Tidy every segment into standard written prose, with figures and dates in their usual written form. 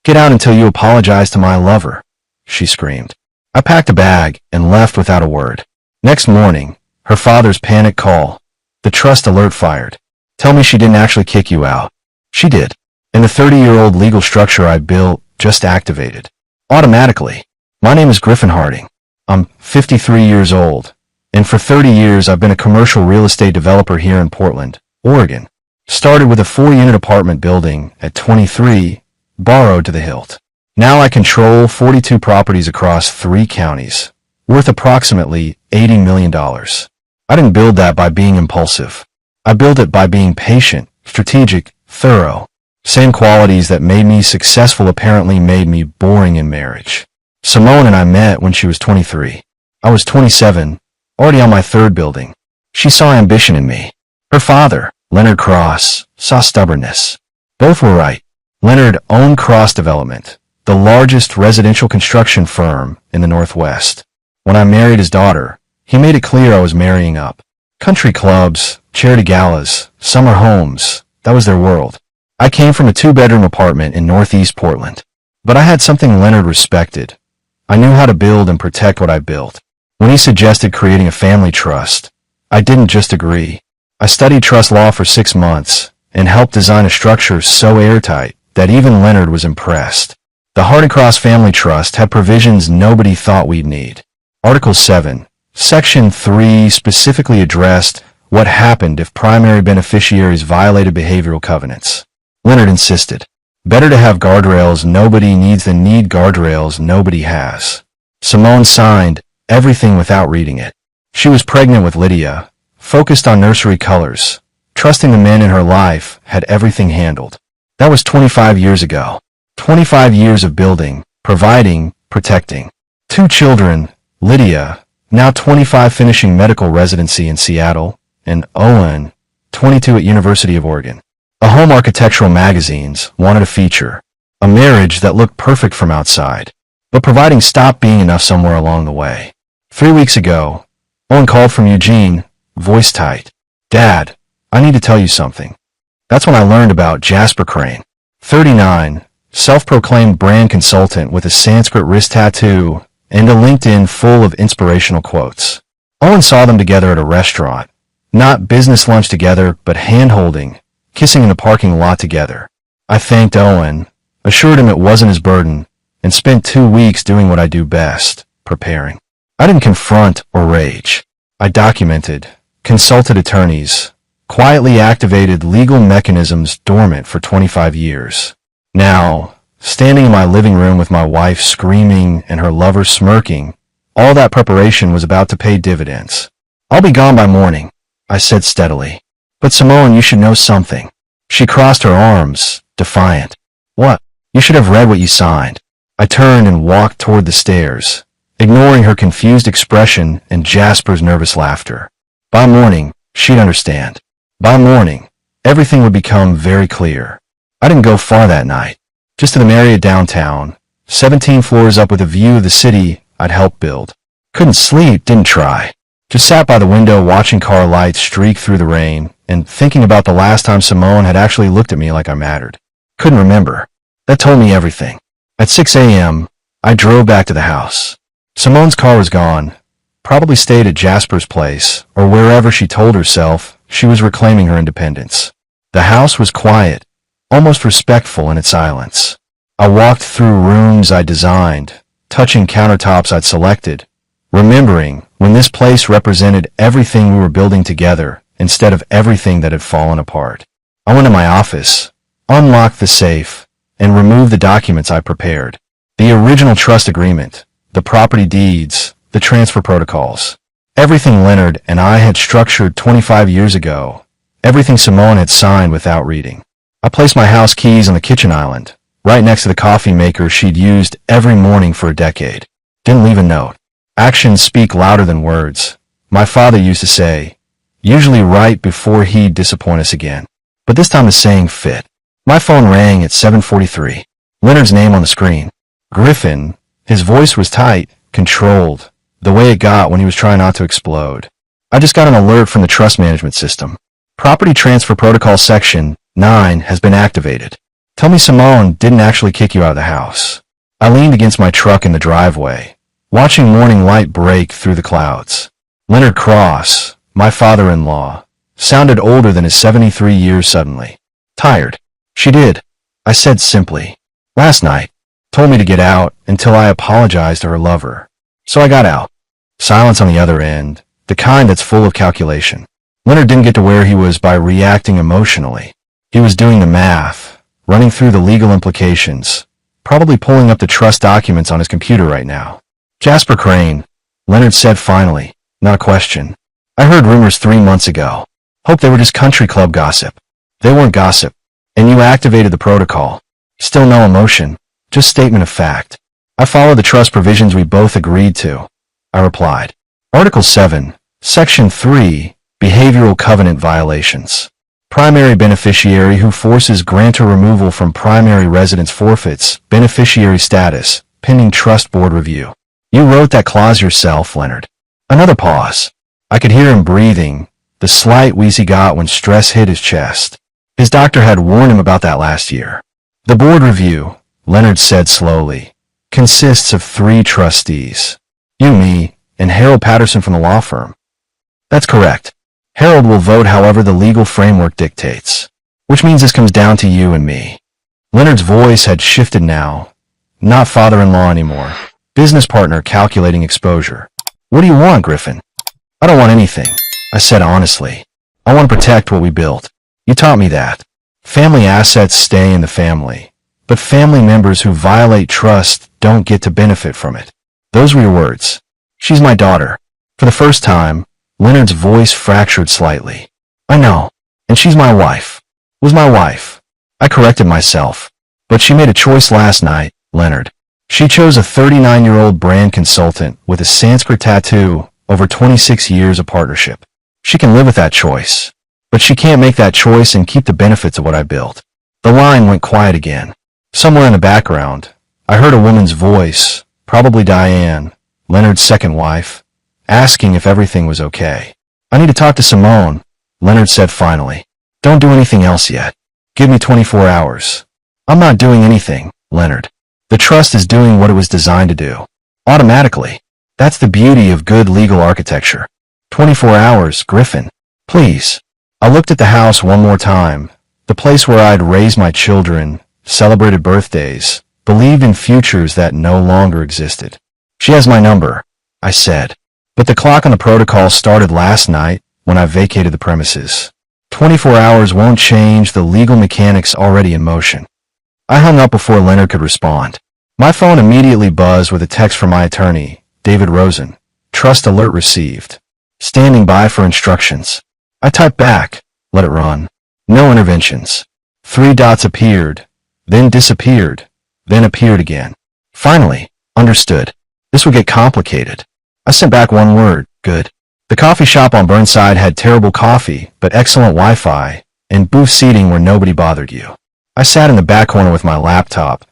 "Get out until you apologize to my lover," she screamed. I packed a bag and left without a word. Next morning, her father's panic call. The trust alert fired. "Tell me she didn't actually kick you out." She did. And the 30-year-old legal structure I built just activated. Automatically. My name is Griffin Harding. I'm 53 years old. And for 30 years I've been a commercial real estate developer here in Portland, Oregon. Started with a 4-unit apartment building at 23, borrowed to the hilt. Now I control 42 properties across 3 counties, worth approximately $80 million. I didn't build that by being impulsive. I built it by being patient, strategic, thorough. Same qualities that made me successful apparently made me boring in marriage. Simone and I met when she was 23. I was 27, already on my 3rd building. She saw ambition in me. Her father, Leonard Cross, saw stubbornness. Both were right. Leonard owned Cross Development, the largest residential construction firm in the Northwest. When I married his daughter, he made it clear I was marrying up. Country clubs, charity galas, summer homes, that was their world. I came from a 2-bedroom apartment in Northeast Portland. But I had something Leonard respected. I knew how to build and protect what I built. When he suggested creating a family trust, I didn't just agree. I studied trust law for 6 months and helped design a structure so airtight that even Leonard was impressed. The Harding Cross Family Trust had provisions nobody thought we'd need. Article 7, Section 3 specifically addressed what happened if primary beneficiaries violated behavioral covenants. Leonard insisted, "Better to have guardrails nobody needs than need guardrails nobody has." Simone signed everything without reading it. She was pregnant with Lydia, focused on nursery colors, trusting the men in her life had everything handled. That was 25 years ago. 25 years of building, providing, protecting. 2 children, Lydia, now 25 finishing medical residency in Seattle, and Owen, 22 at University of Oregon. A home architectural magazines wanted a feature, a marriage that looked perfect from outside, but providing stopped being enough somewhere along the way. 3 weeks ago, Owen called from Eugene, voice tight. "Dad, I need to tell you something." That's when I learned about Jasper Crane. 39, self-proclaimed brand consultant with a Sanskrit wrist tattoo and a LinkedIn full of inspirational quotes. Owen saw them together at a restaurant. Not business lunch together, but hand-holding, kissing in the parking lot together. I thanked Owen, assured him it wasn't his burden, and spent 2 weeks doing what I do best, preparing. I didn't confront or rage. I documented, consulted attorneys, quietly activated legal mechanisms dormant for 25 years. Now, standing in my living room with my wife screaming and her lover smirking, all that preparation was about to pay dividends. "I'll be gone by morning," I said steadily. "But Simone, you should know something." She crossed her arms, defiant. "What?" "You should have read what you signed." I turned and walked toward the stairs, ignoring her confused expression and Jasper's nervous laughter. By morning, she'd understand. By morning, everything would become very clear. I didn't go far that night, just to the Marriott downtown, 17 floors up with a view of the city I'd helped build. Couldn't sleep, didn't try. Just sat by the window watching car lights streak through the rain and thinking about the last time Simone had actually looked at me like I mattered. Couldn't remember. That told me everything. At 6 a.m., I drove back to the house. Simone's car was gone. Probably stayed at Jasper's place or wherever she told herself she was reclaiming her independence. The house was quiet, almost respectful in its silence. I walked through rooms I designed, touching countertops I'd selected, remembering when this place represented everything we were building together instead of everything that had fallen apart. I went to my office, unlocked the safe, and removed the documents I prepared. The original trust agreement, the property deeds, the transfer protocols. Everything Leonard and I had structured 25 years ago. Everything Simone had signed without reading. I placed my house keys on the kitchen island, right next to the coffee maker she'd used every morning for a decade. Didn't leave a note. Actions speak louder than words. My father used to say, usually right before he'd disappoint us again. But this time the saying fit. My phone rang at 7:43. Leonard's name on the screen. Griffin. His voice was tight, controlled, the way it got when he was trying not to explode. I just got an alert from the trust management system. Property Transfer Protocol Section 9 has been activated. Tell me Simone didn't actually kick you out of the house. I leaned against my truck in the driveway, watching morning light break through the clouds. Leonard Cross, my father-in-law, sounded older than his 73 years suddenly. Tired. She did, I said simply. Last night. Told me to get out until I apologized to her lover. So I got out. Silence on the other end, the kind that's full of calculation. Leonard didn't get to where he was by reacting emotionally. He was doing the math, running through the legal implications, probably pulling up the trust documents on his computer right now. Jasper Crane, Leonard said finally, not a question. I heard rumors 3 months ago. Hope they were just country club gossip. They weren't gossip. And you activated the protocol. Still no emotion, just statement of fact. I follow the trust provisions we both agreed to, I replied. Article 7, Section 3, Behavioral Covenant Violations. Primary beneficiary who forces grantor removal from primary residence forfeits beneficiary status, pending trust board review. You wrote that clause yourself, Leonard. Another pause. I could hear him breathing, the slight wheeze he got when stress hit his chest. His doctor had warned him about that last year. The board review, Leonard said slowly, consists of 3 trustees. You, me, and Harold Patterson from the law firm. That's correct. Harold will vote however the legal framework dictates, which means this comes down to you and me. Leonard's voice had shifted now. Not father-in-law anymore. Business partner calculating exposure. What do you want, Griffin? I don't want anything, I said honestly. I want to protect what we built. You taught me that. Family assets stay in the family, but family members who violate trust don't get to benefit from it. Those were your words. She's my daughter. For the first time, Leonard's voice fractured slightly. I know, and she's my wife. Was my wife. I corrected myself. But she made a choice last night, Leonard. She chose a 39-year-old brand consultant with a Sanskrit tattoo over 26 years of partnership. She can live with that choice. But she can't make that choice and keep the benefits of what I built. The line went quiet again. Somewhere in the background, I heard a woman's voice, probably Diane, Leonard's second wife, asking if everything was okay. I need to talk to Simone, Leonard said finally. Don't do anything else yet. Give me 24 hours. I'm not doing anything, Leonard. The trust is doing what it was designed to do. Automatically. That's the beauty of good legal architecture. 24 hours, Griffin. Please. I looked at the house one more time, the place where I'd raised my children, celebrated birthdays, believed in futures that no longer existed. She has my number, I said. But the clock on the protocol started last night when I vacated the premises. 24 hours won't change the legal mechanics already in motion. I hung up before Leonard could respond. My phone immediately buzzed with a text from my attorney, David Rosen. Trust alert received. Standing by for instructions. I typed back, let it run. No interventions. 3 dots appeared, then disappeared, then appeared again. Finally, understood. This would get complicated. I sent back one word, good. The coffee shop on Burnside had terrible coffee, but excellent Wi-Fi, and booth seating where nobody bothered you. I sat in the back corner with my laptop,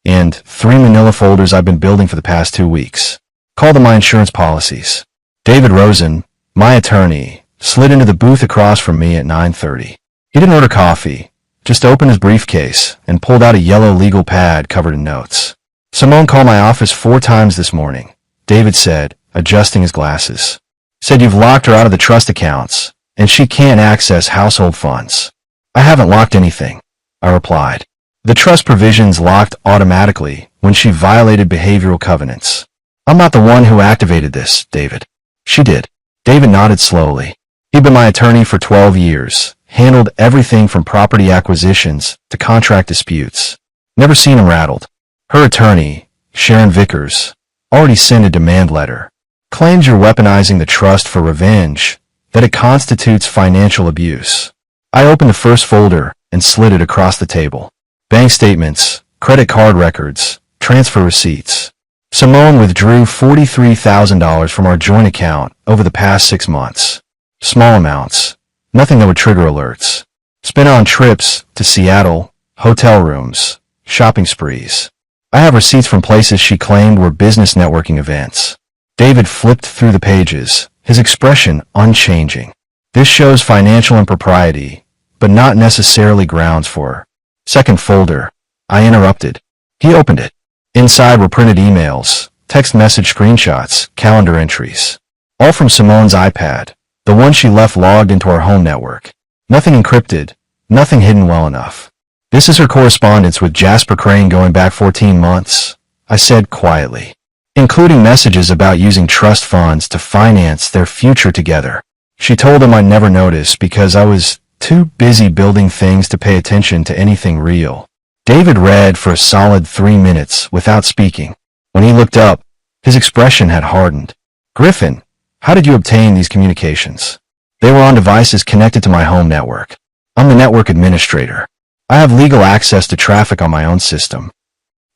and 3 manila folders I've been building for the past 2 weeks. Called them my insurance policies. David Rosen, my attorney, slid into the booth across from me at 9:30. He didn't order coffee, just opened his briefcase and pulled out a yellow legal pad covered in notes. Simone called my office 4 times this morning, David said, adjusting his glasses. Said you've locked her out of the trust accounts, and she can't access household funds. I haven't locked anything, I replied. The trust provisions locked automatically when she violated behavioral covenants. I'm not the one who activated this, David. She did. David nodded slowly. He'd been my attorney for 12 years, handled everything from property acquisitions to contract disputes. Never seen him rattled. Her attorney, Sharon Vickers, already sent a demand letter. Claims you're weaponizing the trust for revenge, that it constitutes financial abuse. I opened the first folder and slid it across the table. Bank statements, credit card records, transfer receipts. Simone withdrew $43,000 from our joint account over the past 6 months. Small amounts, nothing that would trigger alerts. Spent on trips to Seattle, hotel rooms, shopping sprees. I have receipts from places she claimed were business networking events. David flipped through the pages, his expression unchanging. This shows financial impropriety, but not necessarily grounds for. Second folder, I interrupted. He opened it. Inside were printed emails, text message screenshots, calendar entries. All from Simone's iPad, the one she left logged into our home network. Nothing encrypted, nothing hidden well enough. This is her correspondence with Jasper Crane going back 14 months, I said quietly, including messages about using trust funds to finance their future together. She told him I'd never notice because I was too busy building things to pay attention to anything real. David read for a solid 3 minutes without speaking. When he looked up, his expression had hardened. Griffin, how did you obtain these communications? They were on devices connected to my home network. I'm the network administrator. I have legal access to traffic on my own system.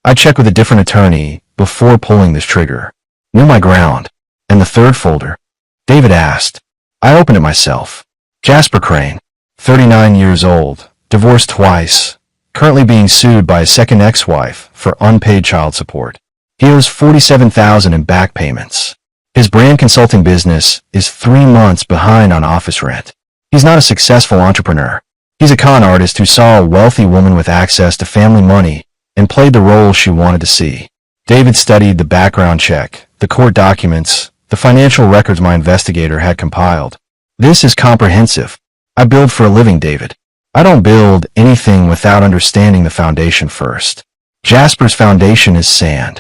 I checked with a different attorney before pulling this trigger. Knew my ground. And the third folder? David asked. I opened it myself. Jasper Crane, 39 years old, divorced twice, currently being sued by his second ex-wife for unpaid child support. He owes $47,000 in back payments. His brand consulting business is 3 months behind on office rent. He's not a successful entrepreneur. He's a con artist who saw a wealthy woman with access to family money and played the role she wanted to see. David studied the background check, the court documents, the financial records my investigator had compiled. This is comprehensive. I build for a living, David. I don't build anything without understanding the foundation first. Jasper's foundation is sand.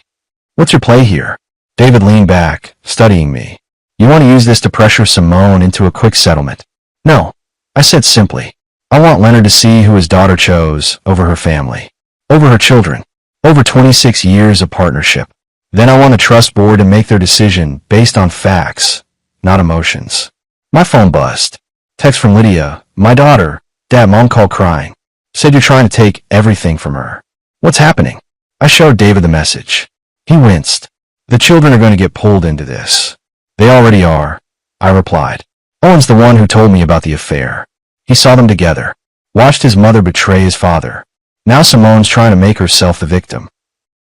What's your play here? David leaned back, studying me. You want to use this to pressure Simone into a quick settlement? No, I said simply. I want Leonard to see who his daughter chose over her family, over her children, over 26 years of partnership. Then I want a trust board to make their decision based on facts, not emotions. My phone buzzed. Text from Lydia, my daughter. Dad, Mom called crying. Said you're trying to take everything from her. What's happening? I showed David the message. He winced. The children are going to get pulled into this. They already are, I replied. Owen's the one who told me about the affair. He saw them together, watched his mother betray his father. Now Simone's trying to make herself the victim.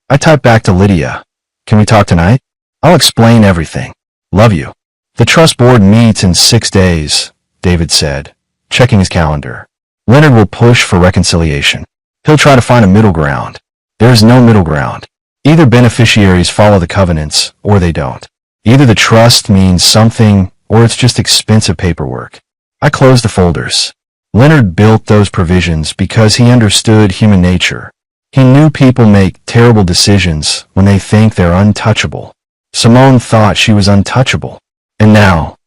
I typed back to Lydia. Can we talk tonight? I'll explain everything. Love you. The trust board meets in 6 days, David said, checking his calendar. Leonard will push for reconciliation. He'll try to find a middle ground. There is no middle ground. Either beneficiaries follow the covenants, or they don't. Either the trust means something, or it's just expensive paperwork. I closed the folders. Leonard built those provisions because he understood human nature. He knew people make terrible decisions when they think they're untouchable. Simone thought she was untouchable. And now?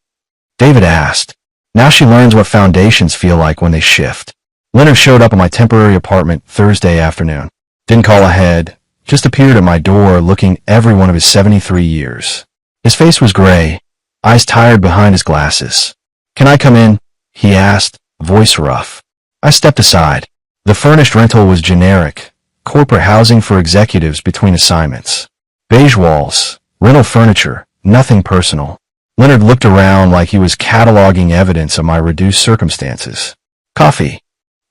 David asked. Now she learns what foundations feel like when they shift. Leonard showed up at my temporary apartment Thursday afternoon. Didn't call ahead, just appeared at my door looking every one of his 73 years. His face was gray, eyes tired behind his glasses. Can I come in? He asked, voice rough. I stepped aside. The furnished rental was generic, corporate housing for executives between assignments. Beige walls, rental furniture, nothing personal. Leonard looked around like he was cataloging evidence of my reduced circumstances. Coffee.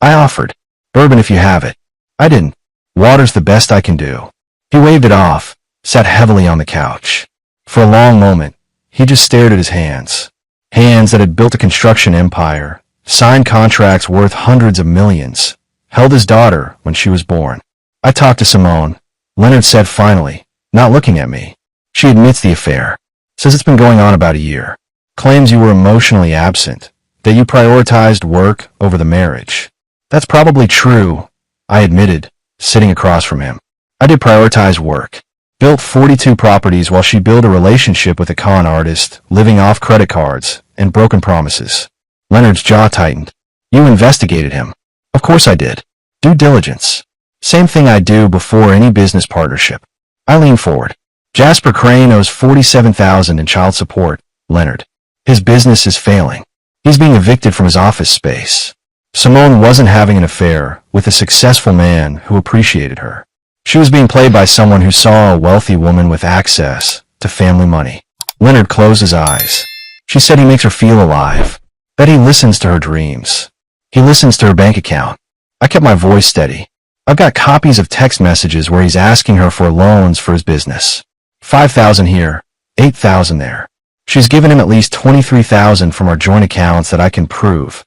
I offered. Bourbon if you have it. I didn't. Water's the best I can do. He waved it off, sat heavily on the couch. For a long moment, he just stared at his hands. Hands that had built a construction empire, signed contracts worth hundreds of millions, held his daughter when she was born. I talked to Simone. Leonard said finally, not looking at me. She admits the affair. Says it's been going on about a year. Claims you were emotionally absent, that you prioritized work over the marriage. That's probably true, I admitted, sitting across from him. I did prioritize work. Built 42 properties while she built a relationship with a con artist, living off credit cards and broken promises. Leonard's jaw tightened. You investigated him. Of course I did. Due diligence. Same thing I do before any business partnership. I leaned forward. Jasper Crane owes $47,000 in child support, Leonard. His business is failing. He's being evicted from his office space. Simone wasn't having an affair with a successful man who appreciated her. She was being played by someone who saw a wealthy woman with access to family money. Leonard closed his eyes. She said he makes her feel alive, that he listens to her dreams. He listens to her bank account. I kept my voice steady. I've got copies of text messages where he's asking her for loans for his business. $5,000 here, $8,000 there. She's given him at least $23,000 from our joint accounts that I can prove.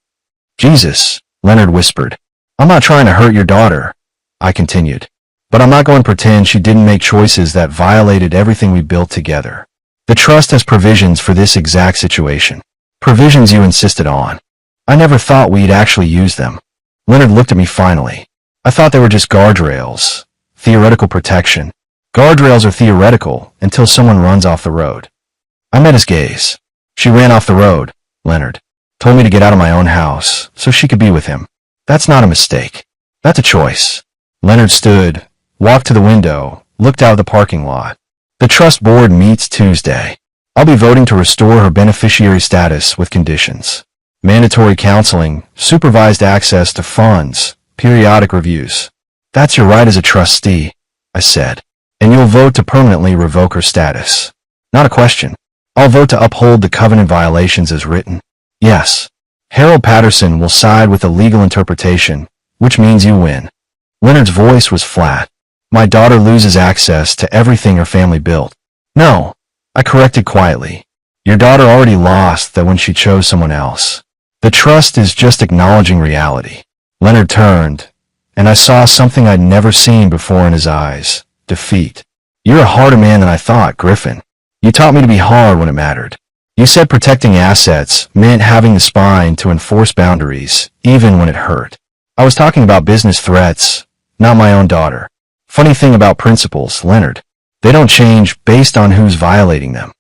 Jesus, Leonard whispered. I'm not trying to hurt your daughter. I continued. But I'm not going to pretend she didn't make choices that violated everything we built together. The trust has provisions for this exact situation. Provisions you insisted on. I never thought we'd actually use them. Leonard looked at me finally. I thought they were just guardrails. Theoretical protection. Guardrails are theoretical until someone runs off the road. I met his gaze. She ran off the road, Leonard. Told me to get out of my own house so she could be with him. That's not a mistake. That's a choice. Leonard stood, walked to the window, looked out of the parking lot. The trust board meets Tuesday. I'll be voting to restore her beneficiary status with conditions. Mandatory counseling, supervised access to funds, periodic reviews. That's your right as a trustee, I said. And you'll vote to permanently revoke her status. Not a question. I'll vote to uphold the covenant violations as written. Yes. Harold Patterson will side with the legal interpretation, which means you win. Leonard's voice was flat. My daughter loses access to everything her family built. No, I corrected quietly. Your daughter already lost that when she chose someone else. The trust is just acknowledging reality. Leonard turned, and I saw something I'd never seen before in his eyes. Defeat. You're a harder man than I thought, Griffin. You taught me to be hard when it mattered. You said protecting assets meant having the spine to enforce boundaries, even when it hurt. I was talking about business threats, not my own daughter. Funny thing about principles, Leonard. They don't change based on who's violating them.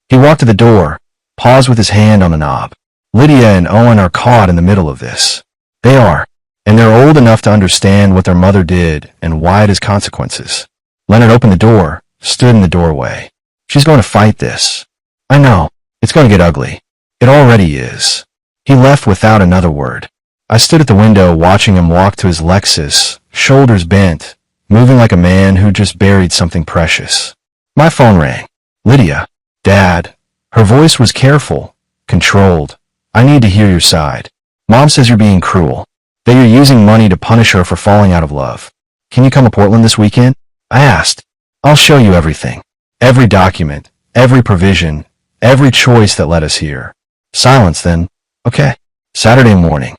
He walked to the door, paused with his hand on the knob. Lydia and Owen are caught in the middle of this. They are, and they're old enough to understand what their mother did and why it has consequences. Leonard opened the door, stood in the doorway. She's going to fight this. I know. It's going to get ugly. It already is. He left without another word. I stood at the window watching him walk to his Lexus, shoulders bent, moving like a man who just buried something precious. My phone rang. Lydia. Dad. Her voice was careful, controlled. I need to hear your side. Mom says you're being cruel, that you're using money to punish her for falling out of love. Can you come to Portland this weekend? I asked. I'll show you everything. Every document, every provision, every choice that led us here. Silence then. Okay. Saturday morning.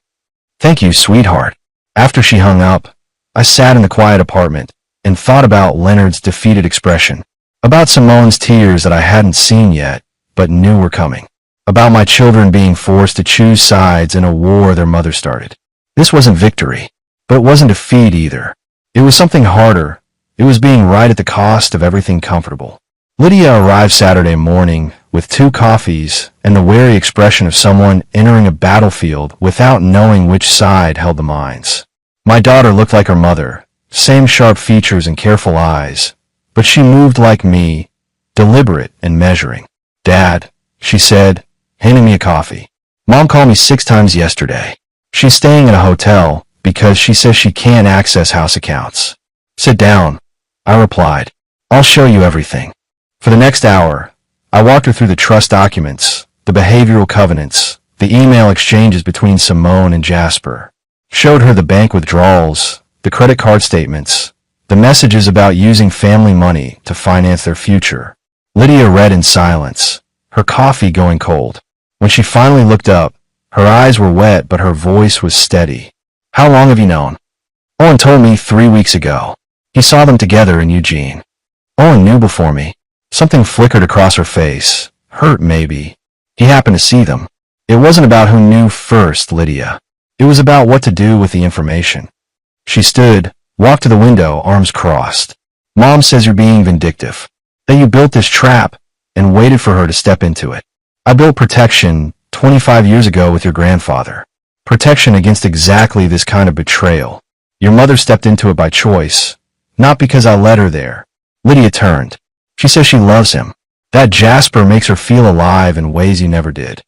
Thank you, sweetheart. After she hung up, I sat in the quiet apartment and thought about Leonard's defeated expression, about Simone's tears that I hadn't seen yet, but knew were coming, about my children being forced to choose sides in a war their mother started. This wasn't victory, but it wasn't defeat either. It was something harder. It was being right at the cost of everything comfortable. Lydia arrived Saturday morning with 2 coffees and the wary expression of someone entering a battlefield without knowing which side held the mines. My daughter looked like her mother, same sharp features and careful eyes, but she moved like me, deliberate and measuring. Dad, she said, handing me a coffee. Mom called me 6 times yesterday. She's staying in a hotel because she says she can't access house accounts. Sit down, I replied. I'll show you everything. For the next hour, I walked her through the trust documents, the behavioral covenants, the email exchanges between Simone and Jasper. Showed her the bank withdrawals, the credit card statements, the messages about using family money to finance their future. Lydia read in silence, her coffee going cold. When she finally looked up, her eyes were wet but her voice was steady. How long have you known? Owen told me 3 weeks ago. He saw them together in Eugene. Owen knew before me. Something flickered across her face. Hurt, maybe. He happened to see them. It wasn't about who knew first, Lydia. It was about what to do with the information. She stood, walked to the window, arms crossed. Mom says you're being vindictive. That you built this trap and waited for her to step into it. I built protection 25 years ago with your grandfather. Protection against exactly this kind of betrayal. Your mother stepped into it by choice, not because I led her there. Lydia turned. She says she loves him. That Jasper makes her feel alive in ways you never did.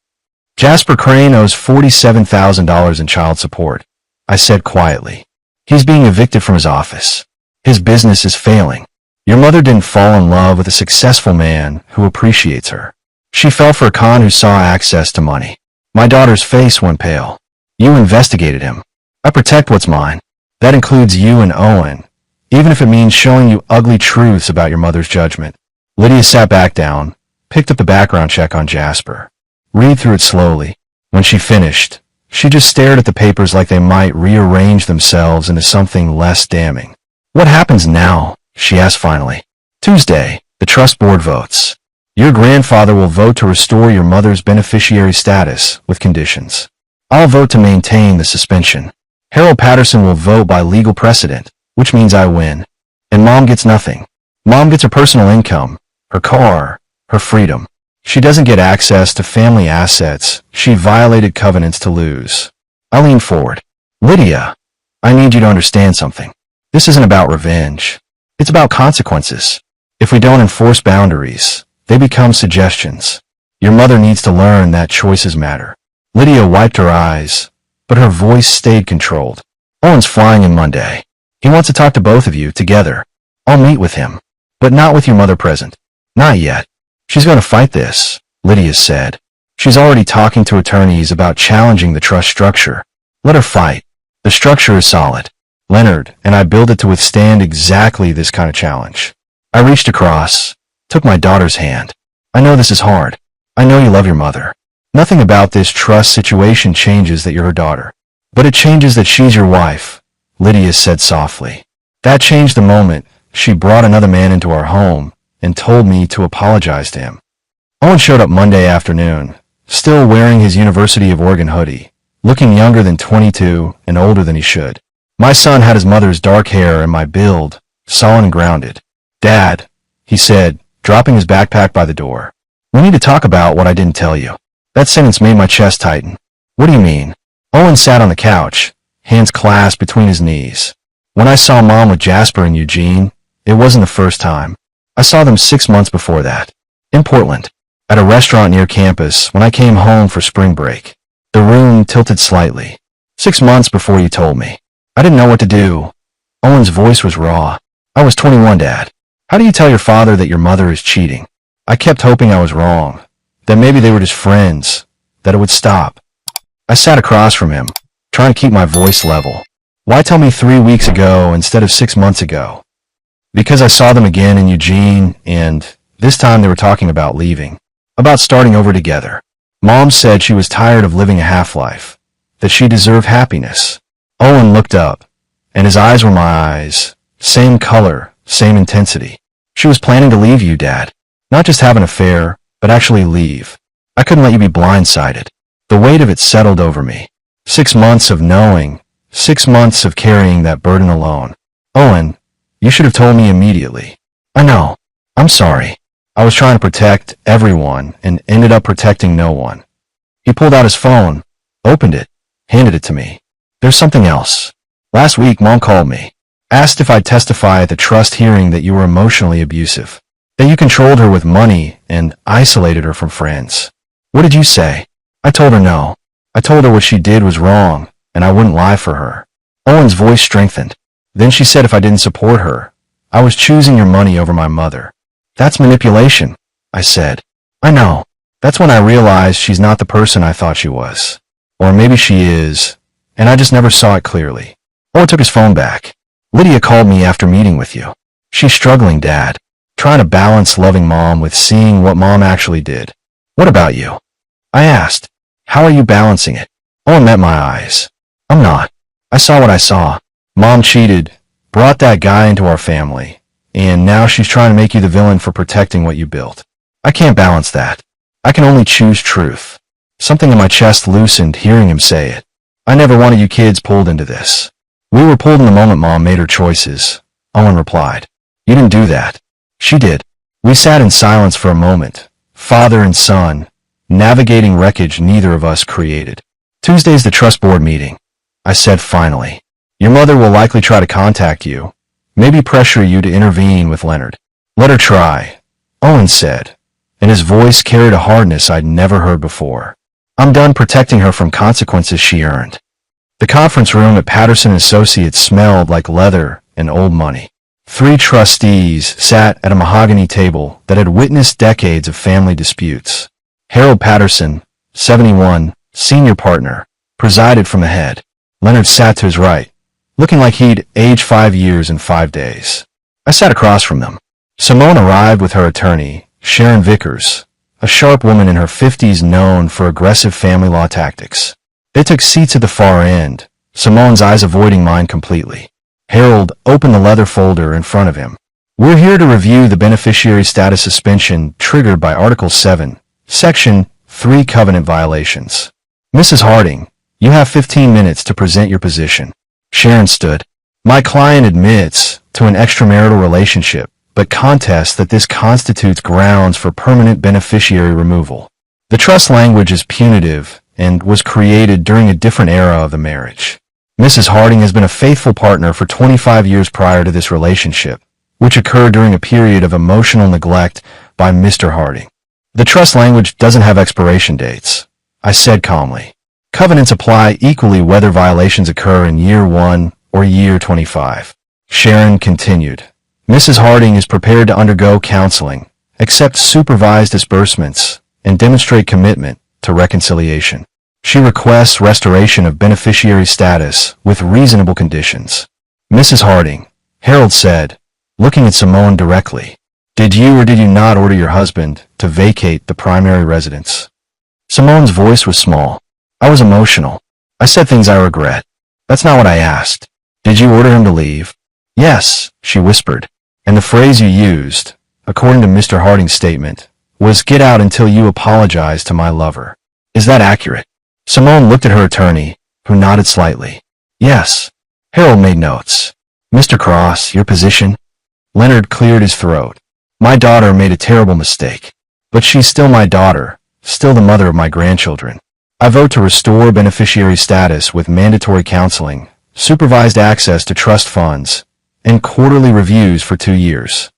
Jasper Crane owes $47,000 in child support, I said quietly. He's being evicted from his office. His business is failing. Your mother didn't fall in love with a successful man who appreciates her. She fell for a con who saw access to money. My daughter's face went pale. You investigated him. I protect what's mine. That includes you and Owen, even if it means showing you ugly truths about your mother's judgment. Lydia sat back down, picked up the background check on Jasper. Read through it slowly. When she finished, she just stared at the papers like they might rearrange themselves into something less damning. What happens now? She asked finally. Tuesday, the trust board votes. Your grandfather will vote to restore your mother's beneficiary status with conditions. I'll vote to maintain the suspension. Harold Patterson will vote by legal precedent, which means I win. And Mom gets nothing. Mom gets her personal income, her car, her freedom. She doesn't get access to family assets she violated covenants to lose. I leaned forward. Lydia, I need you to understand something. This isn't about revenge. It's about consequences. If we don't enforce boundaries, they become suggestions. Your mother needs to learn that choices matter. Lydia wiped her eyes, but her voice stayed controlled. Owen's flying in Monday. He wants to talk to both of you together. I'll meet with him, but not with your mother present. Not yet. She's going to fight this, Lydia said. She's already talking to attorneys about challenging the trust structure. Let her fight. The structure is solid. Leonard and I built it to withstand exactly this kind of challenge. I reached across, took my daughter's hand. I know this is hard. I know you love your mother. Nothing about this trust situation changes that you're her daughter. But it changes that she's your wife, Lydia said softly. That changed the moment she brought another man into our home and told me to apologize to him. Owen showed up Monday afternoon, still wearing his University of Oregon hoodie, looking younger than 22 and older than he should. My son had his mother's dark hair and my build, solid and grounded. Dad, he said, dropping his backpack by the door. We need to talk about what I didn't tell you. That sentence made my chest tighten. What do you mean? Owen sat on the couch, hands clasped between his knees. When I saw Mom with Jasper and Eugene, it wasn't the first time. I saw them 6 months before that. In Portland, at a restaurant near campus when I came home for spring break. The room tilted slightly. 6 months before you told me. I didn't know what to do. Owen's voice was raw. I was 21, Dad. How do you tell your father that your mother is cheating? I kept hoping I was wrong. That maybe they were just friends. That it would stop. I sat across from him, trying to keep my voice level. Why tell me 3 weeks ago instead of 6 months ago? Because I saw them again in Eugene, and this time they were talking about leaving. About starting over together. Mom said she was tired of living a half-life. That she deserved happiness. Owen looked up, and his eyes were my eyes. Same color, same intensity. She was planning to leave you, Dad. Not just have an affair, but actually leave. I couldn't let you be blindsided. The weight of it settled over me. 6 months of knowing, 6 months of carrying that burden alone. Owen, you should have told me immediately. I know. I'm sorry. I was trying to protect everyone and ended up protecting no one. He pulled out his phone, opened it, handed it to me. There's something else. Last week, Mom called me. Asked if I'd testify at the trust hearing that you were emotionally abusive. That you controlled her with money and isolated her from friends. What did you say? I told her no. I told her what she did was wrong, and I wouldn't lie for her. Owen's voice strengthened. Then she said if I didn't support her, I was choosing your money over my mother. That's manipulation, I said. I know. That's when I realized she's not the person I thought she was. Or maybe she is, and I just never saw it clearly. Owen took his phone back. Lydia called me after meeting with you. She's struggling, Dad. Trying to balance loving Mom with seeing what Mom actually did. What about you? I asked. How are you balancing it? Owen met my eyes. I'm not. I saw what I saw. Mom cheated, brought that guy into our family, and now she's trying to make you the villain for protecting what you built. I can't balance that. I can only choose truth. Something in my chest loosened hearing him say it. I never wanted you kids pulled into this. We were pulled in the moment Mom made her choices, Owen replied. You didn't do that. She did. We sat in silence for a moment, father and son, navigating wreckage neither of us created. Tuesday's the trust board meeting. I said finally. Your mother will likely try to contact you, maybe pressure you to intervene with Leonard. Let her try, Owen said, and his voice carried a hardness I'd never heard before. I'm done protecting her from consequences she earned. The conference room at Patterson Associates smelled like leather and old money. 3 trustees sat at a mahogany table that had witnessed decades of family disputes. Harold Patterson, 71, senior partner, presided from the head. Leonard sat to his right, looking like he'd aged 5 years and 5 days. I sat across from them. Simone arrived with her attorney, Sharon Vickers, a sharp woman in her 50s known for aggressive family law tactics. They took seats at the far end, Simone's eyes avoiding mine completely. Harold opened the leather folder in front of him. We're here to review the beneficiary status suspension triggered by Article 7, Section 3 covenant violations. Mrs. Harding, you have 15 minutes to present your position. Sharon stood. My client admits to an extramarital relationship, but contests that this constitutes grounds for permanent beneficiary removal. The trust language is punitive and was created during a different era of the marriage. Mrs. Harding has been a faithful partner for 25 years prior to this relationship, which occurred during a period of emotional neglect by Mr. Harding. The trust language doesn't have expiration dates, I said calmly. Covenants apply equally whether violations occur in year 1 or year 25. Sharon continued. Mrs. Harding is prepared to undergo counseling, accept supervised disbursements, and demonstrate commitment to reconciliation. She requests restoration of beneficiary status with reasonable conditions. Mrs. Harding, Harold said, looking at Simone directly, did you or did you not order your husband to vacate the primary residence? Simone's voice was small. I was emotional. I said things I regret. That's not what I asked. Did you order him to leave? Yes, she whispered. And the phrase you used, according to Mr. Harding's statement, was get out until you apologize to my lover. Is that accurate? Simone looked at her attorney, who nodded slightly. Yes. Harold made notes. Mr. Cross, your position? Leonard cleared his throat. My daughter made a terrible mistake. But she's still my daughter, still the mother of my grandchildren. I vote to restore beneficiary status with mandatory counseling, supervised access to trust funds, and quarterly reviews for 2 years.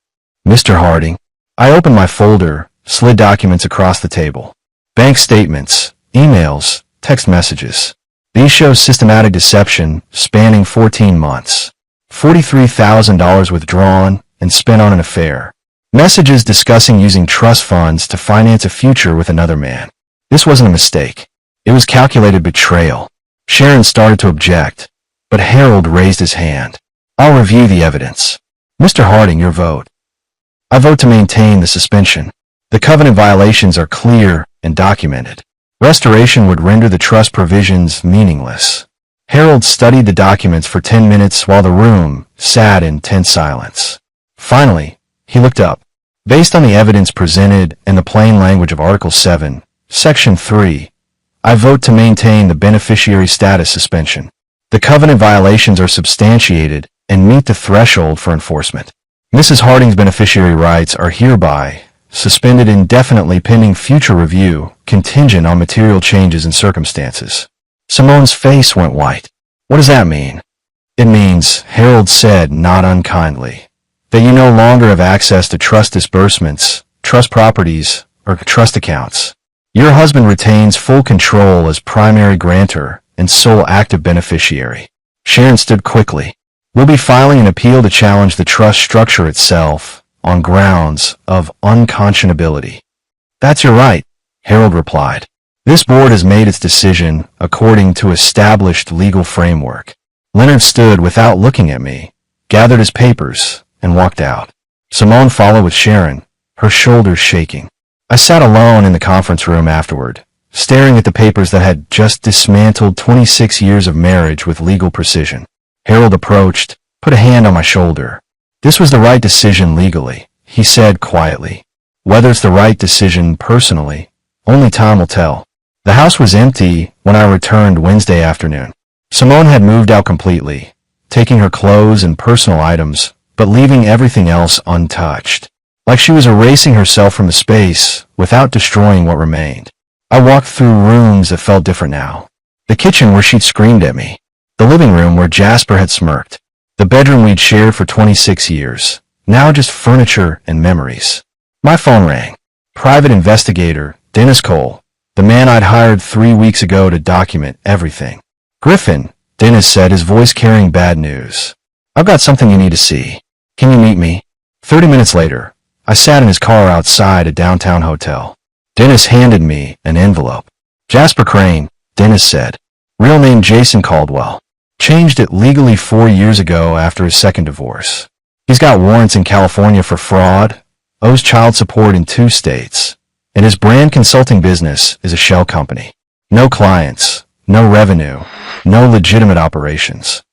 Mr. Harding, I opened my folder, slid documents across the table. Bank statements, emails, text messages. These show systematic deception spanning 14 months. $43,000 withdrawn and spent on an affair. Messages discussing using trust funds to finance a future with another man. This wasn't a mistake. It was calculated betrayal. Sharon started to object, but Harold raised his hand. I'll review the evidence. Mr. Harding, your vote. I vote to maintain the suspension. The covenant violations are clear and documented. Restoration would render the trust provisions meaningless. Harold studied the documents for 10 minutes while the room sat in tense silence. Finally, he looked up. Based on the evidence presented and the plain language of Article 7, Section 3, I vote to maintain the beneficiary status suspension. The covenant violations are substantiated and meet the threshold for enforcement. Mrs. Harding's beneficiary rights are hereby suspended indefinitely pending future review, contingent on material changes in circumstances. Simone's face went white. What does that mean? It means, Harold said not unkindly, that you no longer have access to trust disbursements, trust properties, or trust accounts. Your husband retains full control as primary grantor and sole active beneficiary. Sharon stood quickly. We'll be filing an appeal to challenge the trust structure itself on grounds of unconscionability. That's your right, Harold replied. This board has made its decision according to established legal framework. Leonard stood without looking at me, gathered his papers, and walked out. Simone followed with Sharon, her shoulders shaking. I sat alone in the conference room afterward, staring at the papers that had just dismantled 26 years of marriage with legal precision. Harold approached, put a hand on my shoulder. This was the right decision legally, he said quietly. Whether it's the right decision personally, only time will tell. The house was empty when I returned Wednesday afternoon. Simone had moved out completely, taking her clothes and personal items, but leaving everything else untouched. Like she was erasing herself from the space without destroying what remained. I walked through rooms that felt different now. The kitchen where she'd screamed at me. The living room where Jasper had smirked. The bedroom we'd shared for 26 years. Now just furniture and memories. My phone rang. Private investigator, Dennis Cole, the man I'd hired 3 weeks ago to document everything. Griffin, Dennis said, his voice carrying bad news. I've got something you need to see. Can you meet me? 30 minutes later, I sat in his car outside a downtown hotel. Dennis handed me an envelope. Jasper Crane, Dennis said. Real name Jason Caldwell. Changed it legally 4 years ago after his second divorce. He's got warrants in California for fraud, owes child support in 2 states, and his brand consulting business is a shell company. No clients, no revenue, no legitimate operations.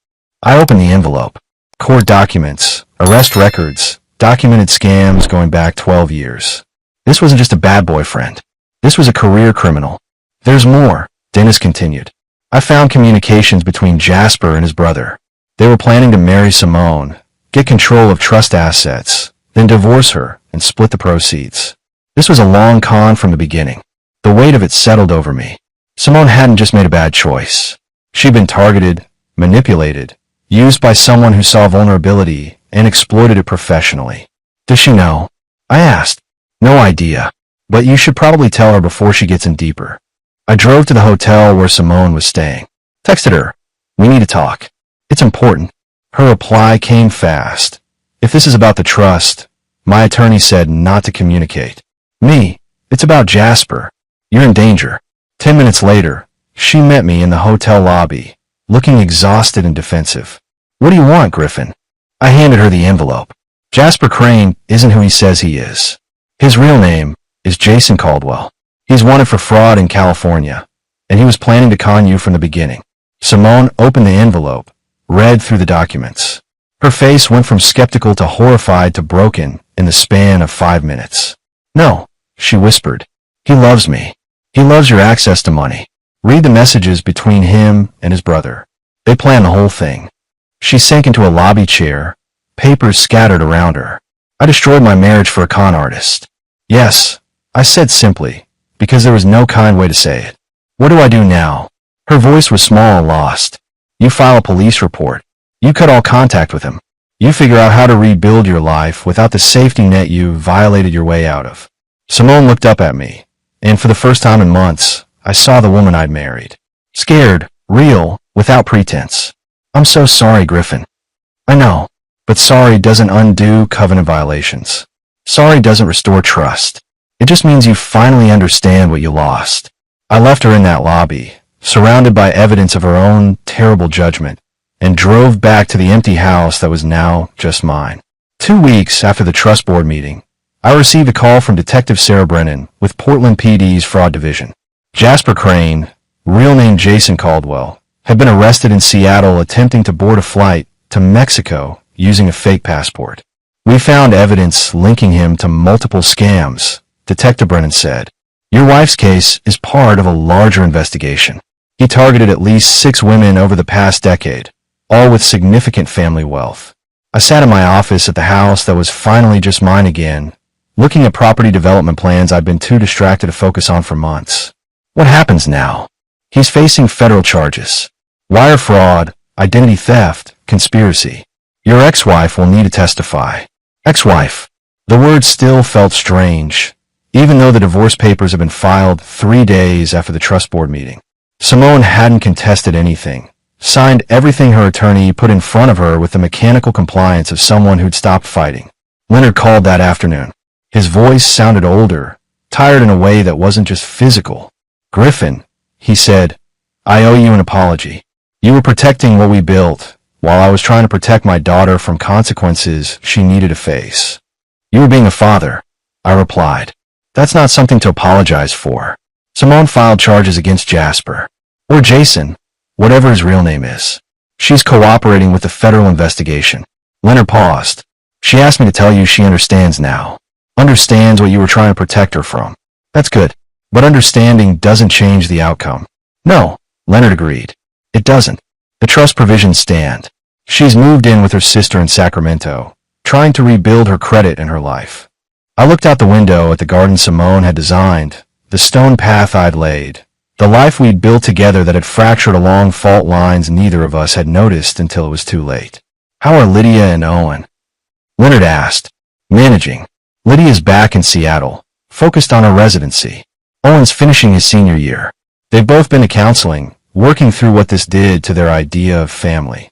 I opened the envelope. Court documents, arrest records, documented scams going back 12 years. This wasn't just a bad boyfriend. This was a career criminal. There's more, Dennis continued. I found communications between Jasper and his brother. They were planning to marry Simone, get control of trust assets, then divorce her and split the proceeds. This was a long con from the beginning. The weight of it settled over me. Simone hadn't just made a bad choice. She'd been targeted, manipulated, used by someone who saw vulnerability and exploited it professionally. Does she know? I asked. No idea, but you should probably tell her before she gets in deeper. I drove to the hotel where Simone was staying. Texted her. We need to talk. It's important. Her reply came fast. If this is about the trust, my attorney said not to communicate. Me, it's about Jasper. You're in danger. 10 minutes later, she met me in the hotel lobby, looking exhausted and defensive. What do you want, Griffin? I handed her the envelope. Jasper Crane isn't who he says he is. His real name is Jason Caldwell. He's wanted for fraud in California, and he was planning to con you from the beginning. Simone opened the envelope, read through the documents. Her face went from skeptical to horrified to broken in the span of 5 minutes. No, she whispered. He loves me. He loves your access to money. Read the messages between him and his brother. They planned the whole thing. She sank into a lobby chair, papers scattered around her. I destroyed my marriage for a con artist. Yes, I said simply, because there was no kind way to say it. What do I do now? Her voice was small and lost. You file a police report. You cut all contact with him. You figure out how to rebuild your life without the safety net you violated your way out of. Simone looked up at me, and for the first time in months, I saw the woman I'd married. Scared, real, without pretense. I'm so sorry, Griffin. I know, but sorry doesn't undo covenant violations. Sorry doesn't restore trust. It just means you finally understand what you lost. I left her in that lobby, surrounded by evidence of her own terrible judgment, and drove back to the empty house that was now just mine. 2 weeks after the trust board meeting, I received a call from Detective Sarah Brennan with Portland PD's Fraud Division. Jasper Crane, real name Jason Caldwell, had been arrested in Seattle attempting to board a flight to Mexico using a fake passport. We found evidence linking him to multiple scams, Detective Brennan said. Your wife's case is part of a larger investigation. He targeted at least 6 women over the past decade, all with significant family wealth. I sat in my office at the house that was finally just mine again, looking at property development plans I'd been too distracted to focus on for months. What happens now? He's facing federal charges. Wire fraud, identity theft, conspiracy. Your ex-wife will need to testify. Ex-wife. The word still felt strange, even though the divorce papers had been filed 3 days after the trust board meeting. Simone hadn't contested anything, signed everything her attorney put in front of her with the mechanical compliance of someone who'd stopped fighting. Leonard called that afternoon. His voice sounded older, tired in a way that wasn't just physical. Griffin, he said, I owe you an apology. You were protecting what we built, while I was trying to protect my daughter from consequences she needed to face. You were being a father, I replied. That's not something to apologize for. Simone filed charges against Jasper, or Jason, whatever his real name is. She's cooperating with the federal investigation. Leonard paused. She asked me to tell you she understands now. Understands what you were trying to protect her from. That's good. But understanding doesn't change the outcome. No, Leonard agreed. It doesn't. The trust provisions stand. She's moved in with her sister in Sacramento, trying to rebuild her credit and her life. I looked out the window at the garden Simone had designed, the stone path I'd laid, the life we'd built together that had fractured along fault lines neither of us had noticed until it was too late. How are Lydia and Owen? Leonard asked. Managing. Lydia's back in Seattle, focused on her residency. Owen's finishing his senior year. They've both been to counseling, working through what this did to their idea of family.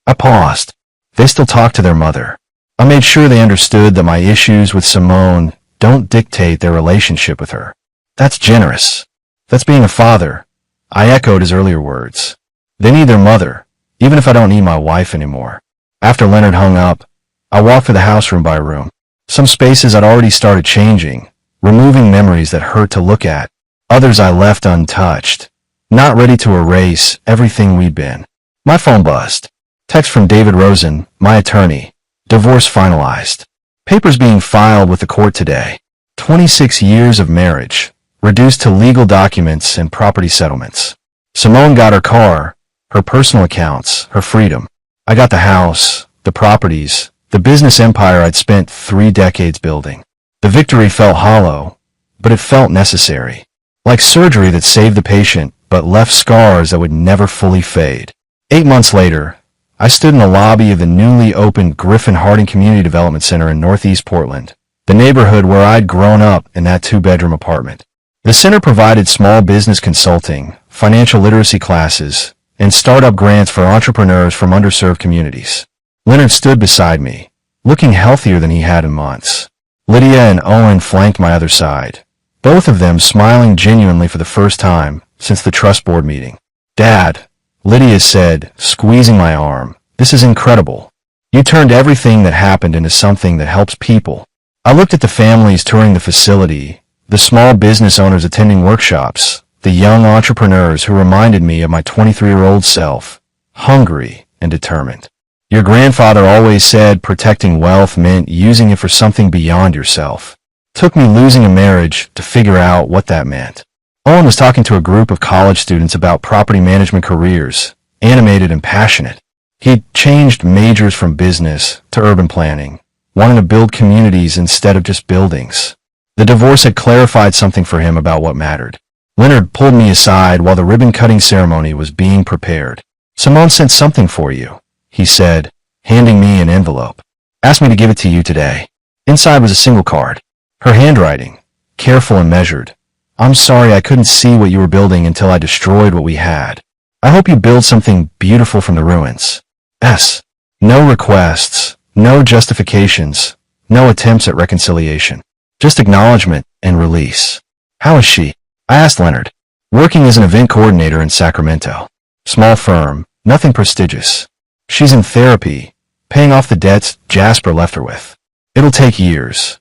I paused. They still talk to their mother. I made sure they understood that my issues with Simone don't dictate their relationship with her. That's generous. That's being a father. I echoed his earlier words. They need their mother, even if I don't need my wife anymore. After Leonard hung up, I walked through the house room by room. Some spaces I'd already started changing, removing memories that hurt to look at. Others I left untouched, not ready to erase everything we'd been. My phone buzzed. Text from David Rosen, my attorney. Divorce finalized. Papers being filed with the court today. 26 years of marriage, reduced to legal documents and property settlements. Simone got her car, her personal accounts, her freedom. I got the house, the properties, the business empire I'd spent 3 decades building. The victory felt hollow, but it felt necessary. Like surgery that saved the patient, but left scars that would never fully fade. 8 months later, I stood in the lobby of the newly opened Griffin Harding Community Development Center in Northeast Portland, the neighborhood where I'd grown up in that 2-bedroom apartment. The center provided small business consulting, financial literacy classes, and startup grants for entrepreneurs from underserved communities. Leonard stood beside me, looking healthier than he had in months. Lydia and Owen flanked my other side, both of them smiling genuinely for the first time since the trust board meeting. "Dad," Lydia said, squeezing my arm, "this is incredible. You turned everything that happened into something that helps people." I looked at the families touring the facility, the small business owners attending workshops, the young entrepreneurs who reminded me of my 23-year-old self, hungry and determined. Your grandfather always said protecting wealth meant using it for something beyond yourself. Took me losing a marriage to figure out what that meant. Owen was talking to a group of college students about property management careers, animated and passionate. He'd changed majors from business to urban planning, wanting to build communities instead of just buildings. The divorce had clarified something for him about what mattered. Leonard pulled me aside while the ribbon-cutting ceremony was being prepared. "Simone sent something for you," he said, handing me an envelope. "Asked me to give it to you today." Inside was a single card. Her handwriting, careful and measured. "I'm sorry I couldn't see what you were building until I destroyed what we had. I hope you build something beautiful from the ruins. S. No requests, no justifications, no attempts at reconciliation. Just acknowledgement and release." "How is she?" I asked Leonard. "Working as an event coordinator in Sacramento. Small firm, nothing prestigious. She's in therapy, paying off the debts Jasper left her with. It'll take years."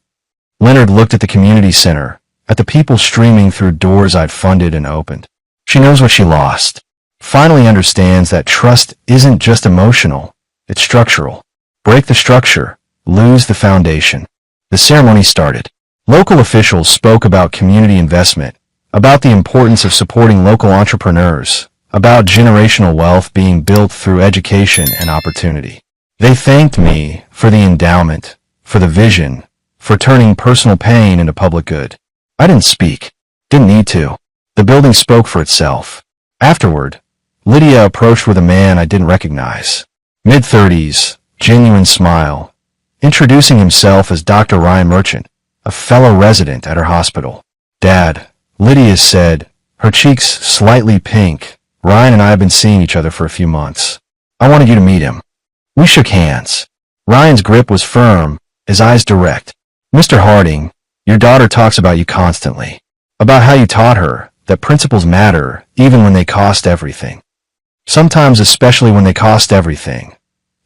Leonard looked at the community center, at the people streaming through doors I'd funded and opened. "She knows what she lost. Finally understands that trust isn't just emotional, it's structural. Break the structure, lose the foundation." The ceremony started. Local officials spoke about community investment, about the importance of supporting local entrepreneurs, about generational wealth being built through education and opportunity. They thanked me for the endowment, for the vision, for turning personal pain into public good. I didn't speak. Didn't need to. The building spoke for itself. Afterward, Lydia approached with a man I didn't recognize. Mid-30s, genuine smile, introducing himself as Dr. Ryan Merchant, a fellow resident at her hospital. "Dad," Lydia said, her cheeks slightly pink, "Ryan and I have been seeing each other for a few months. I wanted you to meet him." We shook hands. Ryan's grip was firm, his eyes direct. "Mr. Harding, your daughter talks about you constantly, about how you taught her that principles matter even when they cost everything. Sometimes especially when they cost everything,"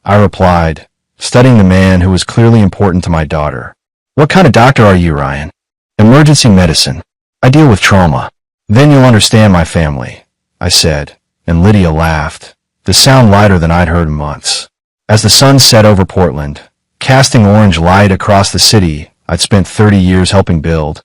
I replied, studying the man who was clearly important to my daughter. "What kind of doctor are you, Ryan?" "Emergency medicine. I deal with trauma." "Then you'll understand my family," I said, and Lydia laughed, the sound lighter than I'd heard in months. As the sun set over Portland, casting orange light across the city I'd spent 30 years helping build,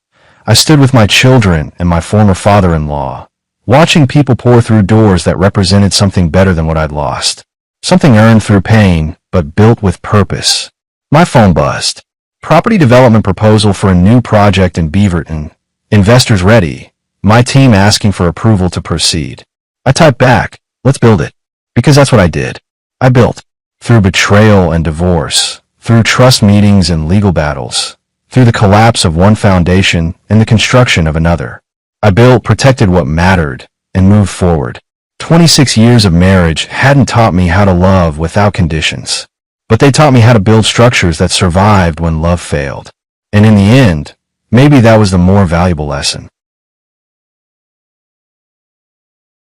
I stood with my children and my former father-in-law, watching people pour through doors that represented something better than what I'd lost. Something earned through pain, but built with purpose. My phone buzzed. Property development proposal for a new project in Beaverton. Investors ready. My team asking for approval to proceed. I typed back, "Let's build it." Because that's what I did. I built. Through betrayal and divorce. Through trust meetings and legal battles. Through the collapse of one foundation and the construction of another. I built, protected what mattered, and moved forward. 26 years of marriage hadn't taught me how to love without conditions. But they taught me how to build structures that survived when love failed. And in the end, maybe that was the more valuable lesson.